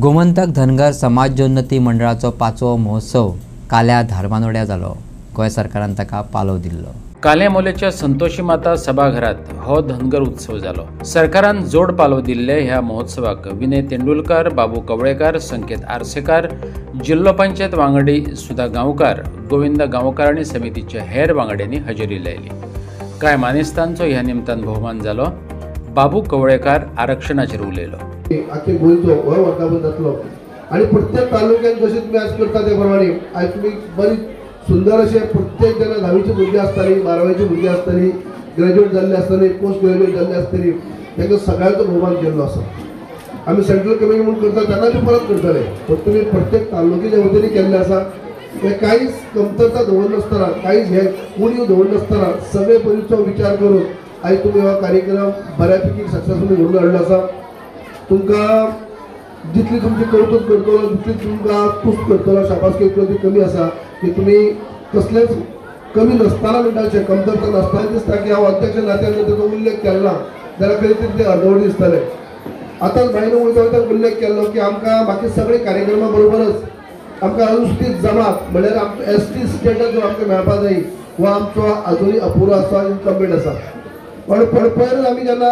गोमंतक धनगर समाजोन्नती मंडळाचो 5वो महोत्सव काल्या धारबांदोड्या जालो। गोंय सरकारान ताका पालव दिल्लो। काले मोलेच्या संतोषी माता सभाघरात हो धनगर उत्सव जालो। सरकारान जोड पालव दिल्ले ह्या महोत्सवाक विनय तेंडुलकर, बाबू कवळेकार, संकेत आरसेकार, जिल्लो पंचायत वांगडी सुधा गांवकार, गोविंद गांवकार आणि समितीच्या हेर वांगड्यांनी हजेरी लायली। कांय मानेस्तांचो ह्या निमतान भोवमान जालो। बाबू कवळेकार आरक्षणाचेर उलयलो। आख्खे गोंयचो हो वर्धापन जातलो आणि प्रत्येक तालुक्यात जशें तुमी आज करता ते प्रमाणे आज तुम्ही बरी सुंदर अशे प्रत्येक जण 10वीची भुरगीं आसतली, 12वीची भुरगीं आसतली, ग्रॅज्युएट जाल्ली आसतली, पोस्ट ग्रॅज्युएट जाल्ली आसतली, तांकां सगळ्यांचो भोवमान केल्लो आसा। आमी सेंट्रल कमिटी म्हणून करता तेन्ना बी परत करतले, पण तुमी प्रत्येक तालुक्याच्या वतीने केल्ले आसा। काहीच कमतरता दवरनासतना, काहीच हे उणीव दवरनासतना सगळे परीचो विचार करून आज तुम्ही हो कार्यक्रम बऱ्यापैकी सक्सेसफुली घडून हाडलो आसा। तुमकां जितली तुमची कौतुक करतलो, जितली तुमकां तुस्त करतलो, शाबासकी ती कमी आसा की तुमी कसलेच कमी नसताना म्हणटाचे, कमतरता नसताना दिसता की हांव अध्यक्ष नात्यान ताचो उल्लेख केला जाल्यार खंय तरी ते अर्दवट दिसतले। आतांच भाईन वयता उल्लेख केल्लो की आमकां बाकी सगळे कार्यक्रमा बरोबरच आमकां अनुसूचित जमात म्हणल्यार आमचो ST स्टेटस जो आमकां मेळपा जाय हो आमचो अजुनूय अपुरो आसा, इनकम्प्लीट आसा। पण पयलीं आमी जेन्ना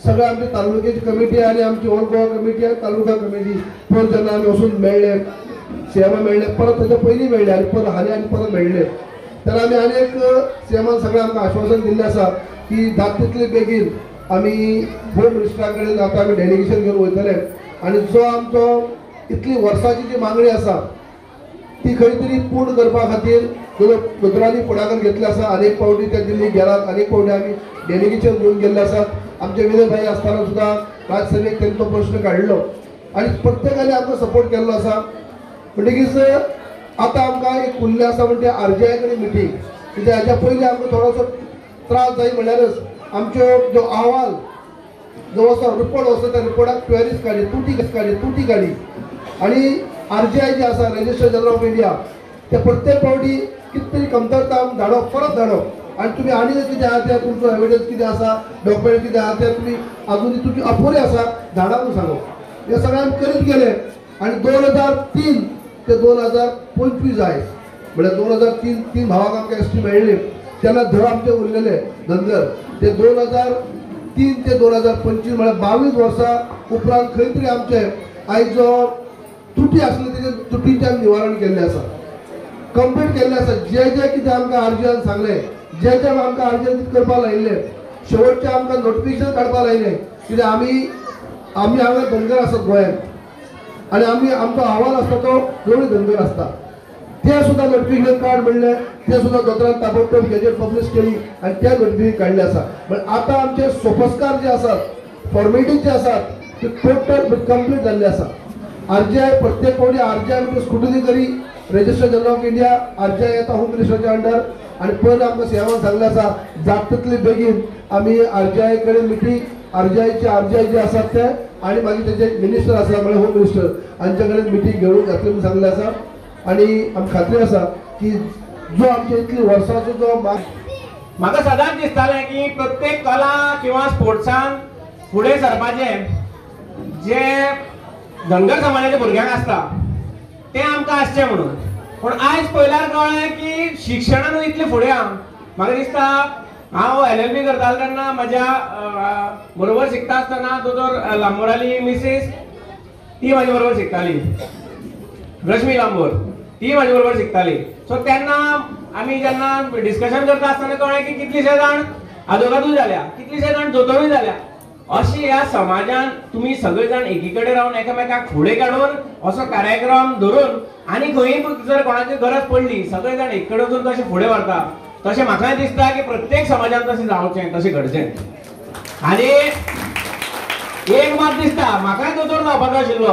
सगळे आमची तालुक्याची कमिटी आणि आमची ऑल गोवा कमिटी आणि तालुका कमिटी परत जेन्ना आमी वचून मेळ्ळे, सीएमा मेळ्ळे, परत ताच्या पयलीं मेळ्ळे आनी परत हालीं आनी परत मेळ्ळे, तेन्ना आमी आनी एक सीएमान सगळें आमकां आश्वासन दिल्लें आसा की जाता तितले बेगीन आमी होम मिनिस्टरा कडेन आतां आमी डेलिगेशन घेवन वयतले आनी जो आमचो इतली वर्साची जी मागणी आसा ती खंय तरी पूर्ण करपा खातीर दोतोरांनी फुडाकार घेतले आसा। अनेक फावटी ते दिल्ली गेलात, अनेक फावटी आमी डेलिगेशन घेवन गेल्ले आसात। आमचे विनय भाई आसतना सुद्धा राज्यसभेक तेंचो प्रश्न काडलो आणि प्रत्येकाने आमकां सपोर्ट केल्लो आसा। म्हणटकीच आतां आमकां एक उरलें आसा म्हणजे RGI कडेन मिटींग, कित्याक हाच्या पयलीं आमकां थोडोसो त्रास जाय म्हणल्यारच आमच्यो जो अहवाल जो असो रिपोर्ट आसा त्या रिपोर्टाक क्वेरीज काडी, तुटी काडी आणि RGI जे आसा रजिस्टर जनरल ऑफ इंडिया ते प्रत्येक फावटी कितें तरी कमतरता धाडप, परत धाडप आणि तुम्ही आणि कितें आहा ते तुमचो एविडन्स कितें आसा, डॉक्युमेंट कितें आहा ते तुम्ही अजूनही तुमची अपुरे आसा धाडा म्हणून सांगप। हे सगळ्यांनी करीत गेले आणि 2003 ते 2025 जाय म्हणजे 2003 भावाक आमकां ST मेळ्ळी तेन्ना धड आमचे उरलेले धनगर ते 2003 ते 2025 म्हळ्यार 22 वर्सां उपरांत खंय तरी आमचे आयज जो तुटी आसले तेजे तुटीचें निवारण केल्लें आसा, कंप्लीट केल्लें आसा। जे कितें आमकां RGIन सांगलें, जे आमकां RGIन करपा लायिल्ले, शेवटचे आमकां नोटिफिकेशन काडपा लायलें कित्याक आमी हांगा धनगर आसात गोंयांत आनी आमचो अहवाल आसता तो दोनूय धनगर आसता, ते सुद्धा नोटिफिकेशन कार्ड म्हणले ते सुद्धा दोतोरान ताबडतोब गॅजेट पब्लीश केली आणि त्या नोटिफिकेशन काडले आसा। पण आता आमचे सोपस्कार जे आसात, फॉर्मेलिटीज जे आसात ते टोटल कंप्लीट जाल्ले आसा। RGI प्रत्येक फावटी RGI scrutiny curry, register general of India RGI येता होम मिनिस्टरच्या अंडर आणि पण आमकां सीएमान सांगलें आसा जाता तितले बेगीन आमी RGI कडेन मिटींग, RGI जे आसात ते आणि मागीर तेजे मिनिस्टर आसा म्हणजे होम मिनिस्टर हांचे कडेन मिटींग घेवन घातली म्हणून सांगलें आसा। आणि आमकां खात्री आसा की जो आमचे इतली वर्सांचो जो म्हाका सदांच दिसतालें की प्रत्येक कला किंवा स्पोर्ट्सान फुडें सरपाचें जे धनगर समाजाचे भुरग्यांक आसता ते आमकां आसचें म्हणून। पूण आयज पयल्यार कळ्ळें की शिक्षणानूय इतले फुडें म्हाका दिसता हांव LLB करतालो तेन्ना म्हाज्या बरोबर शिकता आसतना दोतोर लांबोराली मिसेस ती म्हाजे बरोबर शिकताली, रश्मी लांबोर ती म्हाजे बरोबर शिकताली। सो तेन्ना आमी जेन्ना डिस्कशन करता आसतना कळ्ळें की कितलेशे जाण आजोगादूय जाल्या, कितलेशे जाण दोतोरूय जाल्या। अशी ह्या समाजान तुम्ही सगळे जाण एकीकडे रावन एकामेकाक फुडें काडून असो कार्यक्रम धरून आनी खंय जर कोणाची गरज पडली सगळे जाण एक कडेन वचून कशें फुडें व्हरता तशें म्हाकाय दिसता की प्रत्येक समाजान तशें जावचें, तशें घडचें। आनी एक मात दिसता म्हाकाय दोतोर जावपाचो आशिल्लो,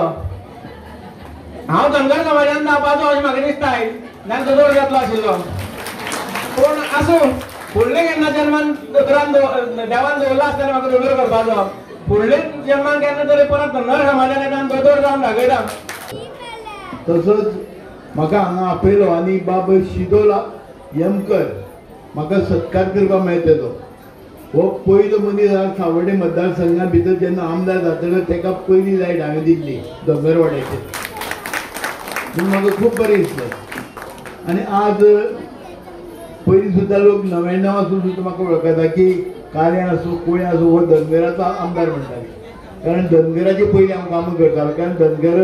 हांव धनगर समाजान जावपाचो अशें म्हाका दिसता जाल्यार दोतोर जातलो आशिल्लो। पूण आसूं फुडले केन्ना जन्मान दोतोरान देवान दवरलो आसतना म्हाका दोतोर करपाचो, फुडले जन्मान केन्ना तरी परत धनगर समाजान येता आनी दोतोर जावन दाखयता। तसोच म्हाका हांगा आपयलो आनी बाब शिदोल येमकर म्हाका सत्कार करपाक मेळटलो। हो पयलो मनीस सावर्डे मतदारसंघा भितर जेन्ना आमदार जातलो ताका पयली लायट हांवें दिल्ली दोंगरवाड्याचेर पूण म्हाका खूब बरें दिसलें आनी आज पयलीं सुद्दां लोक 99 आसून सुद्दां म्हाका वळखता की कार्यां आसूं कोळ्या आसूं हो धनगराचो आमदार म्हणटाले कारण धनगराची पयलीं हांव कामां करतालो कारण धनगर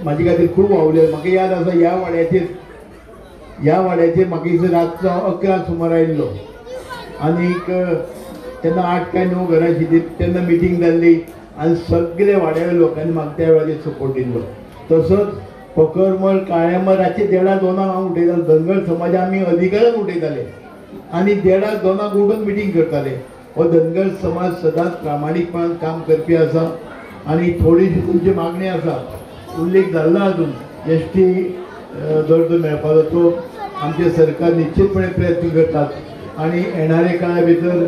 म्हाजे खातीर खूब वावले म्हाका याद आसा ह्या वाड्याचेर म्हाका दिसता रातचो 11 सुमार आयिल्लो आनीक तेन्ना 8 काय 9 घरां आशिल्लीं तेन्ना मिटींग जाल्ली आनी सगळे वाड्याच्या लोकांनी म्हाका त्या वेळाचेर सपोर्ट दिल्लो तसोच पकरमळ काळेमळ रातचे 1:30-2 हांव उठयतालो धनगर समाज आमी अधिकारान उठयताले आनी 1:30-2 उठून मिटींग करताले हो धनगर समाज सदांच प्रामाणीकपणान काम करपी आसा आनी थोडीशी तुमची मागणी आसा उल्लेख जाल्लो अजून एसटी दर्जो मेळपाचो तो आमचे सरकार निश्चितपणे प्रयत्न करतात आनी येणारे काळा भितर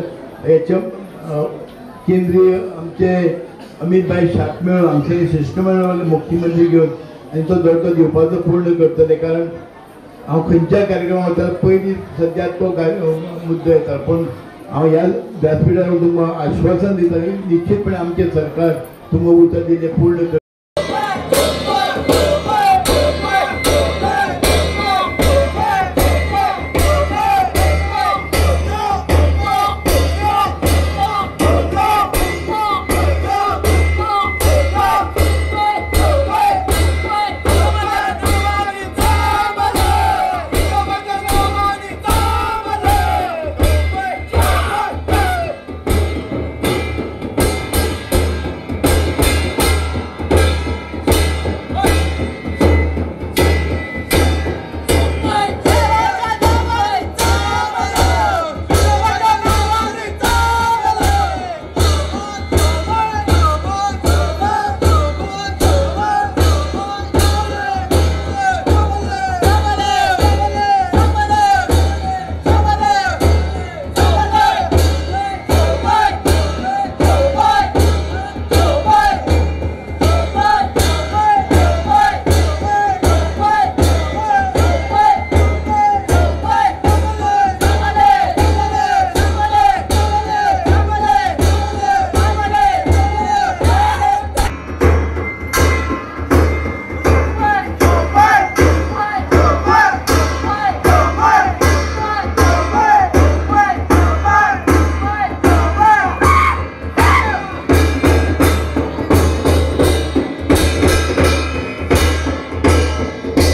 हेचे केंद्रीय आमचे अमित भाई शाप मेळून आमचे शिष्टमंडळ मुख्यमंत्री घेवन आनी तो दर्जो दिवपाचो पूर्ण करतले कारण हांव खंयच्या कार्यक्रमाक वता पयलीं सद्या तो मुद्दो येता पूण हांव ह्या व्यासपीठार तुमकां आश्वासन दिता की निश्चितपणे आमचे सरकार तुमकां उतर दिल्लें पूर्ण